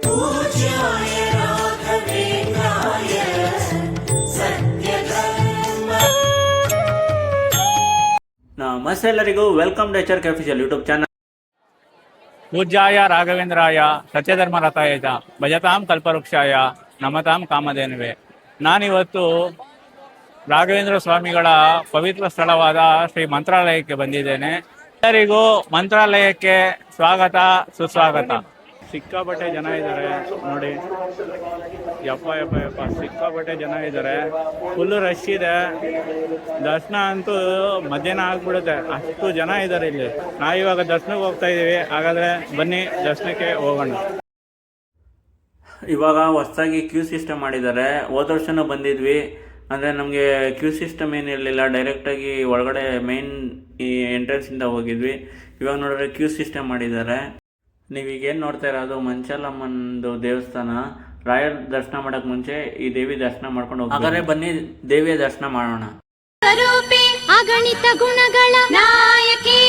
पूज्याय राघवेन्द्राय सत्यधर्म। ನಮಸ್ತೆ ಎಲ್ಲರಿಗೂ, welcome to HR Official YouTube channel. ಪೂಜ್ಯಾಯ ರಾಘವೇಂದ್ರಾಯ ಸತ್ಯಧರ್ಮರಥಾಯ ಚ ಭಜತಾಂ ಕಲ್ಪವೃಕ್ಷಾಯ ನಮತಾಂ ಕಾಮಧೇನುವೆ. ನಾನಿವತ್ತು ರಾಘವೇಂದ್ರ ಸ್ವಾಮಿಗಳ ಪವಿತ್ರ ಸ್ಥಳವಾದ ಶ್ರೀ ಮಂತ್ರಾಲಯಕ್ಕೆ ಬಂದಿದ್ದೇನೆ. ಎಲ್ಲರಿಗೂ ಮಂತ್ರಾಲಯಕ್ಕೆ ಸ್ವಾಗತ ಸುಸ್ವಾಗತ. ಸಿಕ್ಕಾಪಟ್ಟೆ ಜನ ಇದ್ದಾರೆ ನೋಡಿ, ಯಪ್ಪ ಯಪ್ಪ ಯಪ್ಪ ಸಿಕ್ಕಾಪಟ್ಟೆ ಜನ ಇದ್ದಾರೆ. ಫುಲ್ಲು ರಶ್ ಇದೆ. ದರ್ಶನ ಅಂತೂ ಮಧ್ಯಾಹ್ನ ಆಗ್ಬಿಡುತ್ತೆ, ಅಷ್ಟು ಜನ ಇದ್ದಾರೆ ಇಲ್ಲಿ. ನಾವಿವಾಗ ದರ್ಶನಕ್ಕೆ ಹೋಗ್ತಾ ಇದ್ದೀವಿ. ಹಾಗಾದರೆ ಬನ್ನಿ ದರ್ಶನಕ್ಕೆ ಹೋಗೋಣ. ಇವಾಗ ಹೊಸದಾಗಿ ಕ್ಯೂ ಸಿಸ್ಟಮ್ ಮಾಡಿದ್ದಾರೆ. ಹೋದ ವರ್ಷನೂ ಬಂದಿದ್ವಿ, ಅಂದರೆ ನಮಗೆ ಕ್ಯೂ ಸಿಸ್ಟಮ್ ಏನಿರಲಿಲ್ಲ, ಡೈರೆಕ್ಟಾಗಿ ಒಳಗಡೆ ಮೇನ್ ಈ ಎಂಟ್ರೆನ್ಸಿಂದ ಹೋಗಿದ್ವಿ. ಇವಾಗ ನೋಡಿದ್ರೆ ಕ್ಯೂ ಸಿಸ್ಟಮ್ ಮಾಡಿದ್ದಾರೆ. ನೀವೀಗೇನು ನೋಡ್ತಾ ಇರೋದು ಮಂಚಲಮ್ಮಂದು ದೇವಸ್ಥಾನ. ರಾಯರ್ ದರ್ಶನ ಮಾಡೋಕ್ಕೆ ಮುಂಚೆ ಈ ದೇವಿ ದರ್ಶನ ಮಾಡ್ಕೊಂಡು ಹೋಗಿ. ಹಾಗಾದ್ರೆ ಬನ್ನಿ ದೇವಿಯ ದರ್ಶನ ಮಾಡೋಣ. ಅಗಣಿತ ಗುಣಗಳ ನಾಯಕಿ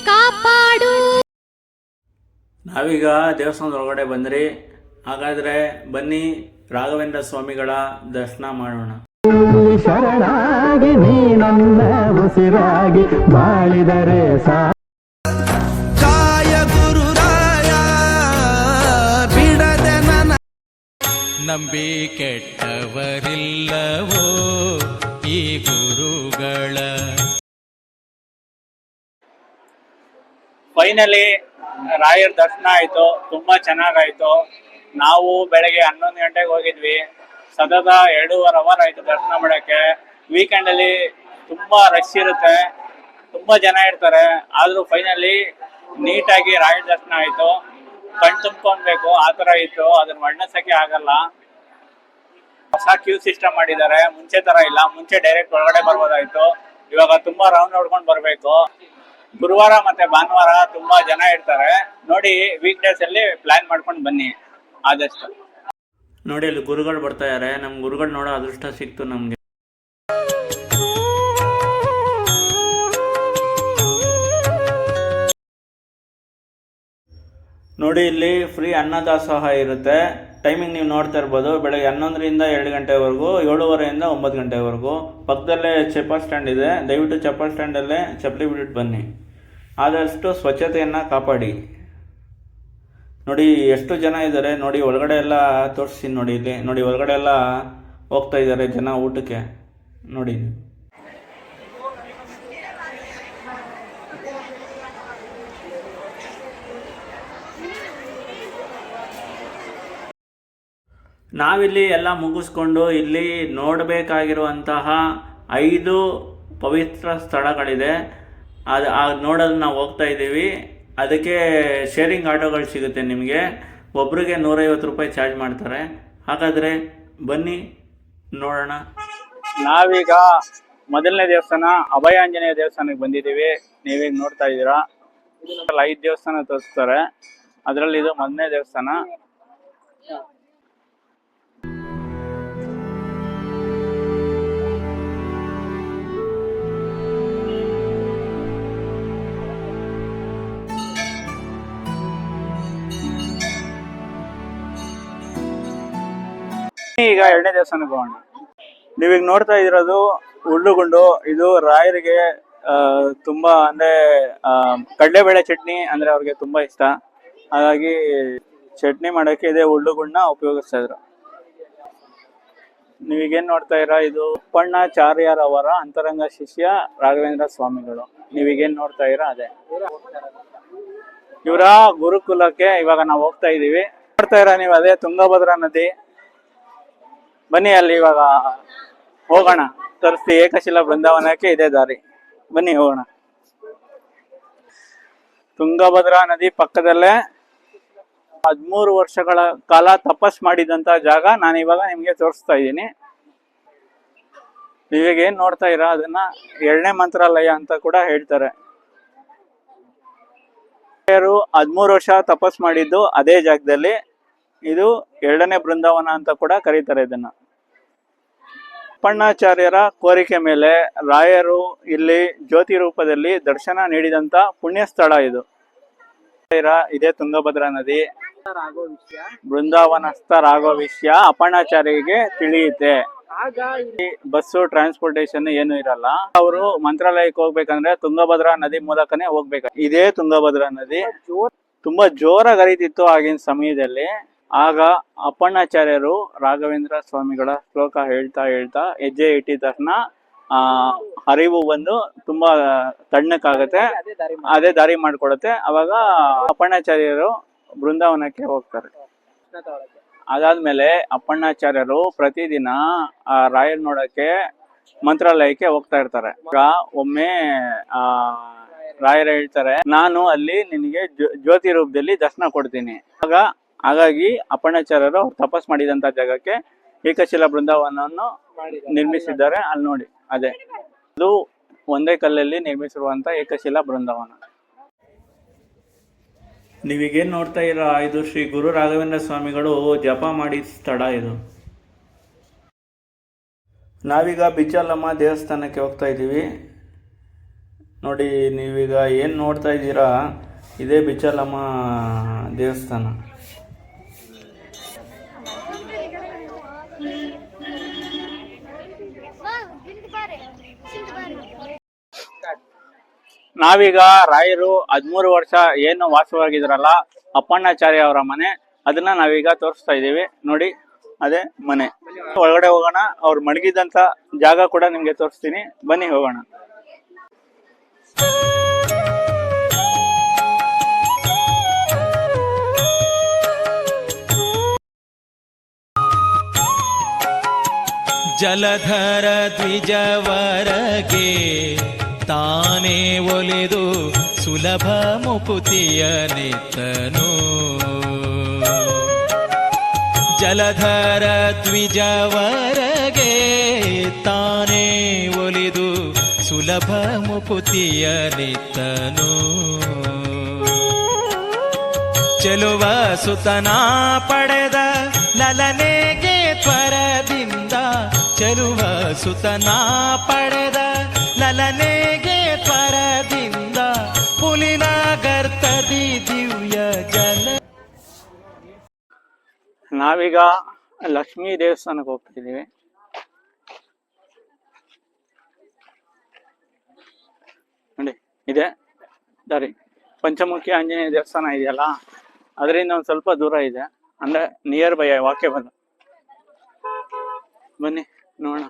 ಕಾಪಾಡು. ನಾವೀಗ ದೇವಸ್ಥಾನದ ಒಳಗಡೆ ಬಂದ್ರಿ. ಹಾಗಾದ್ರೆ ಬನ್ನಿ ರಾಘವೇಂದ್ರ ಸ್ವಾಮಿಗಳ ದರ್ಶನ ಮಾಡೋಣ. ಶರಣಾಗಿ ನೀನೊಂದ ಉಸಿರಾಗಿ ಬಾಳಿದರೆ ಕಾಯ ಗುರುರಾಯ ಬಿಡದೆ ನನ್ನ ನಂಬಿ ಕೆಟ್ಟವರಿಲ್ಲವೋ ಈ ಗುರುಗಳ. ಫೈನಲಿ ರಾಯರ್ ದರ್ಶನ ಆಯಿತು, ತುಂಬಾ ಚೆನ್ನಾಗಾಯ್ತು. ನಾವು ಬೆಳಗ್ಗೆ 11 ಗಂಟೆಗೆ ಹೋಗಿದ್ವಿ. ಸತತ 2.5 ಅವರ್ ಆಯ್ತು ದರ್ಶನ ಮಾಡೋಕ್ಕೆ. ವೀಕೆಂಡಲ್ಲಿ ತುಂಬಾ ರಶ್ ಇರುತ್ತೆ, ತುಂಬಾ ಜನ ಇರ್ತಾರೆ. ಆದರೂ ಫೈನಲಿ ನೀಟಾಗಿ ರಾಯರ್ ದರ್ಶನ ಆಯಿತು. ಕಣ್ ತುಂಬ್ಕೊಳ್ಬೇಕು ಆ ಥರ ಇತ್ತು, ಅದನ್ನ ವರ್ಣಿಸೋಕ್ಕೆ ಆಗಲ್ಲ. ಹೊಸ ಕ್ಯೂ ಸಿಸ್ಟಮ್ ಮಾಡಿದ್ದಾರೆ, ಮುಂಚೆ ಥರ ಇಲ್ಲ. ಮುಂಚೆ ಡೈರೆಕ್ಟ್ ಒಳಗಡೆ ಬರ್ಬೋದಾಯ್ತು, ಇವಾಗ ತುಂಬಾ ರೌಂಡ್ ನೋಡ್ಕೊಂಡು ಬರಬೇಕು. ಗುರುವಾರ ಮತ್ತೆ ಭಾನುವಾರ ತುಂಬಾ ಜನ ಇರ್ತಾರೆ. ನೋಡಿ, ವೀಕ್ ಡೇಸ್ ಅಲ್ಲಿ ಪ್ಲಾನ್ ಮಾಡ್ಕೊಂಡು ಬನ್ನಿ ಆದಷ್ಟು. ನೋಡಿ, ಅಲ್ಲಿ ಗುರುಗಳು ಬರ್ತಾ ಇದ್ದಾರೆ. ನಮ್ಮ ಗುರುಗಳು ನೋಡೋ ಅದೃಷ್ಟ ಸಿಕ್ತು ನಮಗೆ. ನೋಡಿ, ಇಲ್ಲಿ ಫ್ರೀ ಅನ್ನದಾಸೋಹ ಇರುತ್ತೆ. ಟೈಮಿಂಗ್ ನೀವು ನೋಡ್ತಾ ಇರ್ಬೋದು. ಬೆಳಗ್ಗೆ 11ರಿಂದ 2 ಗಂಟೆವರೆಗೂ, 7:30ಯಿಂದ 9 ಗಂಟೆವರೆಗೂ. ಪಕ್ಕದಲ್ಲೇ ಚಪ್ಪಲ್ ಸ್ಟ್ಯಾಂಡ್ ಇದೆ. ದಯವಿಟ್ಟು ಚಪ್ಪಲ್ ಸ್ಟ್ಯಾಂಡಲ್ಲೇ ಚಪ್ಪಲಿ ಬಿಟ್ಬಿಟ್ಟು ಬನ್ನಿ. ಆದಷ್ಟು ಸ್ವಚ್ಛತೆಯನ್ನು ಕಾಪಾಡಿ. ನೋಡಿ ಎಷ್ಟು ಜನ ಇದ್ದಾರೆ ನೋಡಿ. ಒಳಗಡೆ ಎಲ್ಲ ತೋರಿಸ್ತೀನಿ ನೋಡಿ. ಇಲ್ಲಿ ನೋಡಿ, ಒಳಗಡೆ ಎಲ್ಲ ಹೋಗ್ತಾ ಇದ್ದಾರೆ ಜನ ಊಟಕ್ಕೆ ನೋಡಿ. ನಾವಿಲ್ಲಿ ಎಲ್ಲ ಮುಗಿಸ್ಕೊಂಡು ಇಲ್ಲಿ ನೋಡಬೇಕಾಗಿರುವಂತಹ 5 ಪವಿತ್ರ ಸ್ಥಳಗಳಿದೆ. ಅದು ನೋಡೋದು ನಾವು ಹೋಗ್ತಾ ಇದ್ದೀವಿ. ಅದಕ್ಕೆ ಶೇರಿಂಗ್ ಆಟೋಗಳು ಸಿಗುತ್ತೆ ನಿಮಗೆ. ಒಬ್ರಿಗೆ 150 ರೂಪಾಯಿ ಚಾರ್ಜ್ ಮಾಡ್ತಾರೆ. ಹಾಗಾದರೆ ಬನ್ನಿ ನೋಡೋಣ. ನಾವೀಗ ಮೊದಲನೇ ದೇವಸ್ಥಾನ ಅಭಯ ಆಂಜನೇಯ ದೇವಸ್ಥಾನಕ್ಕೆ ಬಂದಿದ್ದೀವಿ. ನೀವೀಗ ನೋಡ್ತಾ ಇದ್ದೀರಾ. 5 ದೇವಸ್ಥಾನ ತೋರಿಸ್ತಾರೆ, ಅದರಲ್ಲಿ ಇದು ಮೊದಲನೇ ದೇವಸ್ಥಾನ. ಈಗ 2ನೇ ದೇವಸ್ಥಾನಕ್ಕೆ ಹೋಗೋಣ. ನೀವೀಗ ನೋಡ್ತಾ ಇರೋದು ಉಳ್ಳುಗುಂಡು. ಇದು ರಾಯರಿಗೆ ತುಂಬಾ ಅಂದ್ರೆ ಕಡಲೆಬೇಳೆ ಚಟ್ನಿ ಅಂದ್ರೆ ಅವ್ರಿಗೆ ತುಂಬಾ ಇಷ್ಟ. ಹಾಗಾಗಿ ಚಟ್ನಿ ಮಾಡೋಕ್ಕೆ ಇದೇ ಉಳ್ಳುಗುಂಡನ್ನ ಉಪಯೋಗಿಸ್ತಾ ಇದ್ರು. ನೀವೀಗೇನ್ ನೋಡ್ತಾ ಇರೋ ಇದು ಅಪ್ಪಣ್ಣಾಚಾರ್ಯರವರ ಅಂತರಂಗ ಶಿಷ್ಯ ರಾಘವೇಂದ್ರ ಸ್ವಾಮಿಗಳು. ನೀವೀಗೇನ್ ನೋಡ್ತಾ ಇರೋ ಅದೇ ಇವರ ಗುರುಕುಲಕ್ಕೆ ಇವಾಗ ನಾವು ಹೋಗ್ತಾ ಇದೀವಿ. ನೋಡ್ತಾ ಇರೋ ನೀವು ಅದೇ ತುಂಗಭದ್ರಾ ನದಿ. ಬನ್ನಿ ಅಲ್ಲಿ ಇವಾಗ ಹೋಗೋಣ. ತೋರಿಸ್ತಿ ಏಕಶಿಲಾ ಬೃಂದಾವನಕ್ಕೆ ಇದೇ ದಾರಿ. ಬನ್ನಿ ಹೋಗೋಣ. ತುಂಗಭದ್ರಾ ನದಿ ಪಕ್ಕದಲ್ಲೇ 13 ವರ್ಷಗಳ ಕಾಲ ತಪಸ್ ಮಾಡಿದಂತ ಜಾಗ ನಾನು ಇವಾಗ ನಿಮ್ಗೆ ತೋರಿಸ್ತಾ ಇದ್ದೀನಿ. ಇವಾಗ ಏನ್ ನೋಡ್ತಾ ಇರ ಅದನ್ನ 2ನೇ ಮಂತ್ರಾಲಯ ಅಂತ ಕೂಡ ಹೇಳ್ತಾರೆ. 13 ವರ್ಷ ತಪಸ್ ಮಾಡಿದ್ದು ಅದೇ ಜಾಗದಲ್ಲಿ. ಇದು 2ನೇ ಬೃಂದಾವನ ಅಂತ ಕೂಡ ಕರೀತಾರೆ ಇದನ್ನ. ಅಪ್ಪಣ್ಣಾಚಾರ್ಯರ ಕೋರಿಕೆ ಮೇಲೆ ರಾಯರು ಇಲ್ಲಿ ಜ್ಯೋತಿ ರೂಪದಲ್ಲಿ ದರ್ಶನ ನೀಡಿದಂತ ಪುಣ್ಯ ಸ್ಥಳ ಇದು. ಇದೇ ತುಂಗಭದ್ರಾ ನದಿ. ಬೃಂದಾವನಸ್ಥರಾಗೋ ವಿಷಯ ಅಪ್ಪಣ್ಣಾಚಾರ್ಯಗೆ ತಿಳಿಯುತ್ತೆ. ಈ ಬಸ್ಸು ಟ್ರಾನ್ಸ್ಪೋರ್ಟೇಶನ್ ಏನು ಇರಲ್ಲ. ಅವರು ಮಂತ್ರಾಲಯಕ್ಕೆ ಹೋಗ್ಬೇಕಂದ್ರೆ ತುಂಗಭದ್ರಾ ನದಿ ಮೂಲಕನೇ ಹೋಗ್ಬೇಕು. ಇದೇ ತುಂಗಭದ್ರಾ ನದಿ ತುಂಬಾ ಜೋರಾಗಿ ಹರಿತಿತ್ತು ಆಗಿನ ಸಮಯದಲ್ಲಿ. ಆಗ ಅಪ್ಪಣ್ಣಾಚಾರ್ಯರು ರಾಘವೇಂದ್ರ ಸ್ವಾಮಿಗಳ ಶ್ಲೋಕ ಹೇಳ್ತಾ ಹೆಜ್ಜೆ ಇಟ್ಟಿದ ತಕ್ಷಣ ಹರಿವು ಬಂದು ತುಂಬಾ ತಣ್ಣಕ್ಕಾಗತ್ತೆ, ಅದೇ ದಾರಿ ಮಾಡ್ಕೊಡುತ್ತೆ. ಅವಾಗ ಅಪ್ಪಣ್ಣಾಚಾರ್ಯರು ಬೃಂದಾವನಕ್ಕೆ ಹೋಗ್ತಾರೆ. ಅದಾದ್ಮೇಲೆ ಅಪ್ಪಣ್ಣಾಚಾರ್ಯರು ಪ್ರತಿದಿನ ಆ ರಾಯರ್ ನೋಡಕ್ಕೆ ಮಂತ್ರಾಲಯಕ್ಕೆ ಹೋಗ್ತಾ ಇರ್ತಾರೆ. ಆಗ ಒಮ್ಮೆ ರಾಯರ ಹೇಳ್ತಾರೆ, ನಾನು ಅಲ್ಲಿ ನಿನಗೆ ಜ್ಯೋತಿ ರೂಪದಲ್ಲಿ ದರ್ಶನ ಕೊಡ್ತೀನಿ. ಹಾಗಾಗಿ ಅಪ್ಪಣ್ಣಾಚಾರ್ಯರು ತಪಸ್ ಮಾಡಿದಂತ ಜಾಗಕ್ಕೆ ಏಕಶಿಲಾ ಬೃಂದಾವನವನ್ನು ನಿರ್ಮಿಸಿದ್ದಾರೆ. ಅಲ್ಲಿ ನೋಡಿ, ಅದೇ ಅದು ಒಂದೇ ಕಲ್ಲಲ್ಲಿ ನಿರ್ಮಿಸಿರುವಂತ ಏಕಶಿಲಾ ಬೃಂದಾವನ. ನೀವೀಗೇನು ನೋಡ್ತಾ ಇರೋ ಇದು ಶ್ರೀ ಗುರು ರಾಘವೇಂದ್ರ ಸ್ವಾಮಿಗಳು ಜಪ ಮಾಡಿದ ಸ್ಥಳ ಇದು. ನಾವೀಗ ಬಿಚ್ಚಲಮ್ಮ ದೇವಸ್ಥಾನಕ್ಕೆ ಹೋಗ್ತಾ ಇದ್ದೀವಿ. ನೋಡಿ, ನೀವೀಗ ಏನು ನೋಡ್ತಾ ಇದ್ದೀರಾ ಇದೇ ಬಿಚ್ಚಲಮ್ಮ ದೇವಸ್ಥಾನ. ನಾವೀಗ ರಾಯರು 13 ವರ್ಷ ಏನು ವಾಸವಾಗಿದ್ರಲ್ಲ ಅಪ್ಪಣ್ಣಾಚಾರ್ಯ ಅವರ ಮನೆ, ಅದನ್ನ ನಾವೀಗ ತೋರಿಸ್ತಾ ಇದ್ದೀವಿ. ನೋಡಿ, ಅದೇ ಮನೆ. ಒಳಗಡೆ ಹೋಗೋಣ. ಅವ್ರು ಮಡಗಿದಂತ ಜಾಗ ಕೂಡ ನಿಮ್ಗೆ ತೋರಿಸ್ತೀನಿ, ಬನ್ನಿ ಹೋಗೋಣ. ಜಲಧರ ದ್ವಿಜವರಗೆ ತಾನೇ ಒಲಿದು ಸುಲಭ ಮುಕುತಿಯ ನಿತ್ತನು. ಜಲಧರ ದ್ವಿಜವರಗೆ ತಾನೇ ಒಲಿದು ಸುಲಭ ಮುಕುತಿಯ ನಿತ್ತನು. ಚೆಲುವ ಸುತನ ಪಡೆದ ಲಲನೆಗೆ ತ್ವರದಿಂದ, ಚೆಲುವ ಸುತನ ಪಡೆದ ಲಲನೆಗೆ ತ್ವರದಿಂದ, ಪುಲಿನ ಗರ್ತದಿ ದಿವ್ಯ ಜಲ. ನಾವೀಗ ಲಕ್ಷ್ಮೀ ದೇವಸ್ಥಾನಕ್ಕೆ ಹೋಗ್ತಿದ್ದೀವಿ. ನೋಡಿ, ಇದೆ ದಾರಿ. ಪಂಚಮುಖಿ ಆಂಜನೇಯ ದೇವಸ್ಥಾನ ಇದೆಯಲ್ಲ, ಅದರಿಂದ ಒಂದು ಸ್ವಲ್ಪ ದೂರ ಇದೆ, ಅಂದ್ರೆ ನಿಯರ್ ಬೈ ವಾಕ್ಯಬಲ್. ಬನ್ನಿ ನೋಡೋಣ.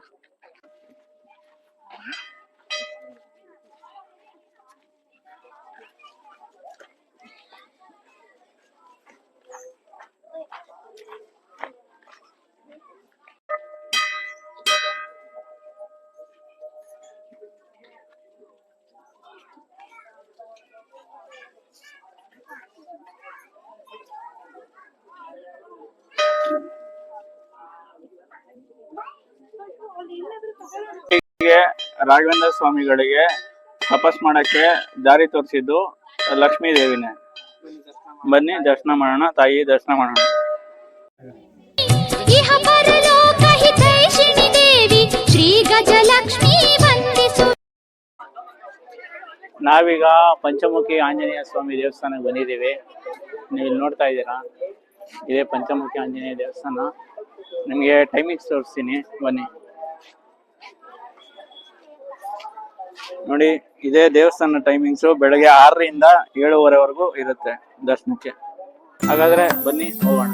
ರಾಘವೇಂದ್ರ ಸ್ವಾಮಿಗಳಿಗೆ ತಪಸ್ ಮಾಡಕ್ಕೆ ದಾರಿ ತೋರಿಸಿದ್ದು ಲಕ್ಷ್ಮೀ ದೇವಿನೇ. ಬನ್ನಿ ದರ್ಶನ ಮಾಡೋಣ, ತಾಯಿ ದರ್ಶನ ಮಾಡೋಣ. ಇಹ ಪರಲೋಕ ಹಿತೈಷಿಣಿ ದೇವಿ ಶ್ರೀ ಗಜಲಕ್ಷ್ಮೀ ವಂದಿಸು. ನಾವೀಗ ಪಂಚಮುಖಿ ಆಂಜನೇಯ ಸ್ವಾಮಿ ದೇವಸ್ಥಾನಕ್ಕೆ ಬಂದಿದ್ದೀವಿ. ನೀವು ಇಲ್ಲಿ ನೋಡ್ತಾ ಇದ್ದೀರಾ, ಇದೇ ಪಂಚಮುಖಿ ಆಂಜನೇಯ ದೇವಸ್ಥಾನ. ನಿಮಗೆ ಟೈಮಿಂಗ್ಸ್ ತೋರಿಸ್ತೀನಿ, ಬನ್ನಿ ನೋಡಿ. ಇದೇ ದೇವಸ್ಥಾನ ಟೈಮಿಂಗ್ಸು ಬೆಳಗ್ಗೆ 6ರಿಂದ 7:30ವರೆಗೂ ಇರುತ್ತೆ ದರ್ಶನಕ್ಕೆ. ಹಾಗಾದ್ರೆ ಬನ್ನಿ ಹೋಗೋಣ.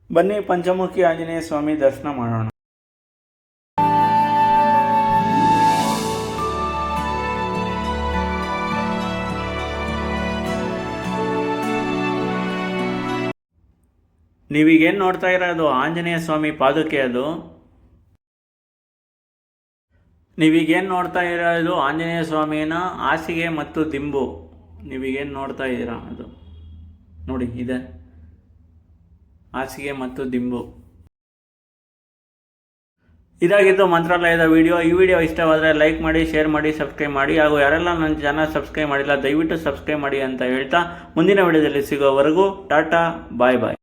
ಬನ್ನಿ ಪಂಚಮುಖಿ ಆಂಜನೇಯ ಸ್ವಾಮಿ ದರ್ಶನ ಮಾಡೋಣ. ನೀವೀಗೇನು ನೋಡ್ತಾ ಇರೋದು ಆಂಜನೇಯ ಸ್ವಾಮಿ ಪಾದುಕೆ. ಅದು ನೀವೀಗೇನು ನೋಡ್ತಾ ಇರೋದು ಆಂಜನೇಯ ಸ್ವಾಮಿನ ಹಾಸಿಗೆ ಮತ್ತು ದಿಂಬು. ನೀವೀಗೇನು ನೋಡ್ತಾ ಇದ್ದೀರಾ ಅದು ನೋಡಿ, ಇದೆ ಹಾಸಿಗೆ ಮತ್ತು ದಿಂಬು. ಇದಾಗಿತ್ತು ಮಂತ್ರಾಲಯದ ವಿಡಿಯೋ. ಈ ವಿಡಿಯೋ ಇಷ್ಟವಾದರೆ ಲೈಕ್ ಮಾಡಿ, ಶೇರ್ ಮಾಡಿ, ಸಬ್ಸ್ಕ್ರೈಬ್ ಮಾಡಿ. ಹಾಗೂ ಯಾರೆಲ್ಲ ನನ್ನ ಚಾನಲ್ ಸಬ್ಸ್ಕ್ರೈಬ್ ಮಾಡಿಲ್ಲ ದಯವಿಟ್ಟು ಸಬ್ಸ್ಕ್ರೈಬ್ ಮಾಡಿ ಅಂತ ಹೇಳ್ತಾ ಮುಂದಿನ ವಿಡಿಯೋದಲ್ಲಿ ಸಿಗೋವರೆಗೂ ಟಾಟಾ, ಬಾಯ್ ಬಾಯ್.